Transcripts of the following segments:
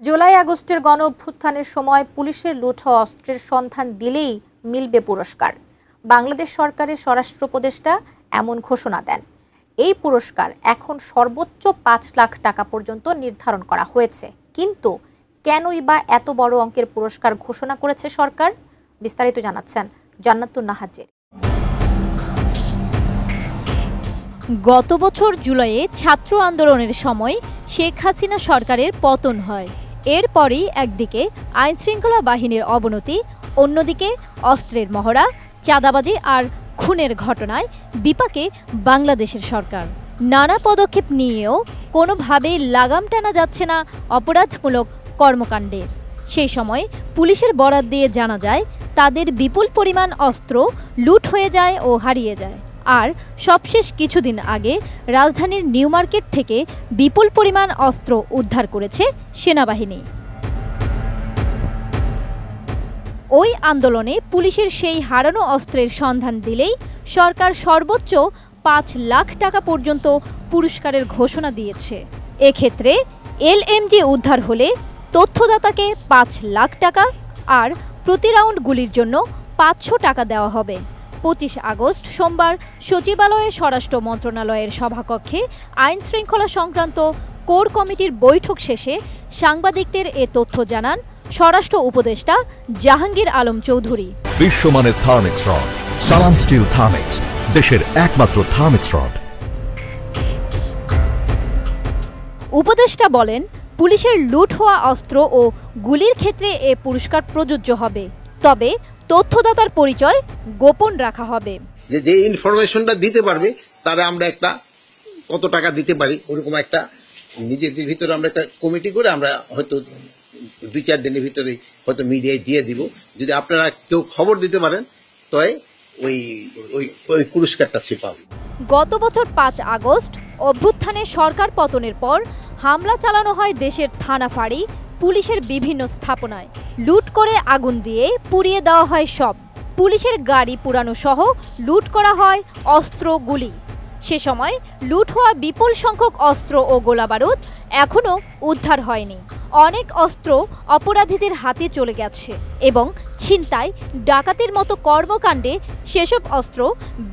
জুলাই আগস্টের গণ অভ্যুত্থানের সময় পুলিশের লুট হওয়া অস্ত্রের সন্ধান দিলেই মিলবে পুরস্কার। বাংলাদেশ সরকারের স্বরাষ্ট্র উপদেষ্টা এমন ঘোষণা দেন। এই পুরস্কার এখন সর্বোচ্চ ৫ লাখ টাকা পর্যন্ত নির্ধারণ করা হয়েছে। কিন্তু কেনই বা এত বড় অঙ্কের পুরস্কার ঘোষণা করেছে সরকার? বিস্তারিত জানাচ্ছেন জান্নাতুন নাহার জেরি। গত বছর জুলাইয়ে ছাত্র আন্দোলনের সময় শেখ হাসিনা সরকারের পতন হয়। এরপরই একদিকে আইনশৃঙ্খলা বাহিনীর অবনতি, অন্যদিকে অস্ত্রের মহড়া, চাঁদাবাজি আর খুনের ঘটনায় বিপাকে বাংলাদেশের সরকার। নানা পদক্ষেপ নিয়েও কোনোভাবেই লাগাম টানা যাচ্ছে না অপরাধমূলক কর্মকাণ্ডের। সেই সময় পুলিশের বরাত দিয়ে জানা যায়, তাদের বিপুল পরিমাণ অস্ত্র লুট হয়ে যায় ও হারিয়ে যায়। আর সবশেষ কিছুদিন আগে রাজধানীর নিউ মার্কেট থেকে বিপুল পরিমাণ অস্ত্র উদ্ধার করেছে সেনাবাহিনী। ওই আন্দোলনে পুলিশের সেই হারানো অস্ত্রের সন্ধান দিলেই সরকার সর্বোচ্চ ৫ লাখ টাকা পর্যন্ত পুরস্কারের ঘোষণা দিয়েছে। এক্ষেত্রে এলএমজি উদ্ধার হলে তথ্যদাতাকে ৫ লাখ টাকা আর প্রতি রাউন্ড গুলির জন্য ৫০০ টাকা দেওয়া হবে। ২৫ আগস্ট সোমবার সচিবালয়ে স্বরাষ্ট্র মন্ত্রণালয়ের সভাকক্ষে আইন শৃঙ্খলা সংক্রান্ত কোর কমিটির বৈঠক শেষে সাংবাদিকদের এ তথ্য জানান স্বরাষ্ট্র উপদেষ্টা জাহাঙ্গীর আলম চৌধুরী। বিশ্বমানের থার্মিক্স রড, সালাম স্টিল থার্মিক্স, দেশের একমাত্র থার্মিক্স রড। উপদেষ্টা বলেন, পুলিশের লুট হওয়া অস্ত্র ও গুলির ক্ষেত্রে এ পুরস্কার প্রযোজ্য হবে, তবে তথ্যদাতার পরিচয় গোপন রাখা হবে। যে ইনফরমেশনটা দিতে পারবে তারা আমরা একটা কত টাকা দিতে পারি, ওরকম একটা নিজেদের ভিতরে আমরা একটা কমিটি করে আমরা হয়তো ২-৪ দিনের ভিতরে হয়তো মিডিয়ায় দিয়ে দিব। যদি আপনারা কেউ খবর দিতে পারেন তবে ওই পুরস্কারটা সে পাবে। গত বছর ৫ আগস্ট অভ্যুত্থানে সরকার পতনের পর হামলা চালানো হয় দেশের থানা ফাঁড়ি, পুলিশের বিভিন্ন স্থাপনায়। লুট করে আগুন দিয়ে পুড়িয়ে দেওয়া হয় সব। পুলিশের গাড়ি পুরানো সহ লুট করা হয় অস্ত্র, গুলি। সে সময় লুট হওয়া বিপুল সংখ্যক অস্ত্র ও গোলাবারুদ এখনও উদ্ধার হয়নি। অনেক অস্ত্র অপরাধীদের হাতে চলে গেছে এবং ছিনতাই, ডাকাতির মতো কর্মকাণ্ডে সেসব অস্ত্র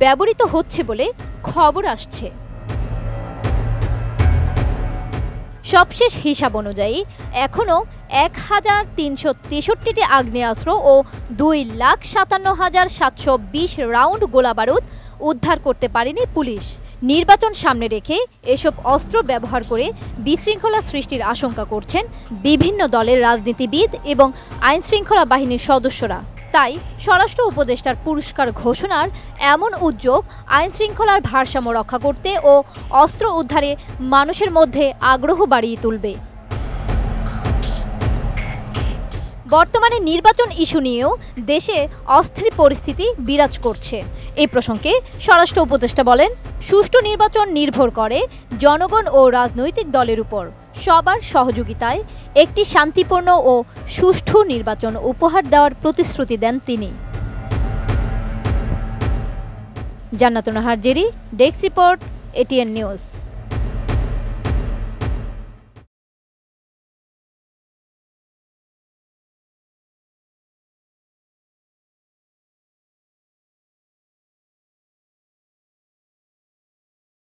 ব্যবহৃত হচ্ছে বলে খবর আসছে। সবশেষ হিসাব অনুযায়ী এখনও ১,৩৬৩টি আগ্নেয়াস্ত্র ও ২,৫৭,৭২০ রাউন্ড গোলাবারুদ উদ্ধার করতে পারেনি পুলিশ। নির্বাচন সামনে রেখে এসব অস্ত্র ব্যবহার করে বিশৃঙ্খলা সৃষ্টির আশঙ্কা করছেন বিভিন্ন দলের রাজনীতিবিদ এবং আইনশৃঙ্খলা বাহিনীর সদস্যরা। তাই স্বরাষ্ট্র উপদেষ্টার পুরস্কার ঘোষণার এমন উদ্যোগ আইনশৃঙ্খলার ভারসাম্য রক্ষা করতে ও অস্ত্র উদ্ধারে মানুষের মধ্যে আগ্রহ বাড়িয়ে তুলবে। বর্তমানে নির্বাচন ইস্যু নিয়েও দেশে অস্থির পরিস্থিতি বিরাজ করছে। এই প্রসঙ্গে স্বরাষ্ট্র উপদেষ্টা বলেন, সুষ্ঠু নির্বাচন নির্ভর করে জনগণ ও রাজনৈতিক দলের উপর। সবার সহযোগিতায় একটি শান্তিপূর্ণ ও সুষ্ঠু নির্বাচন উপহার দেওয়ার প্রতিশ্রুতি দেন তিনি। জান্নাতুন Nahar Jerry, desk report, ATN news.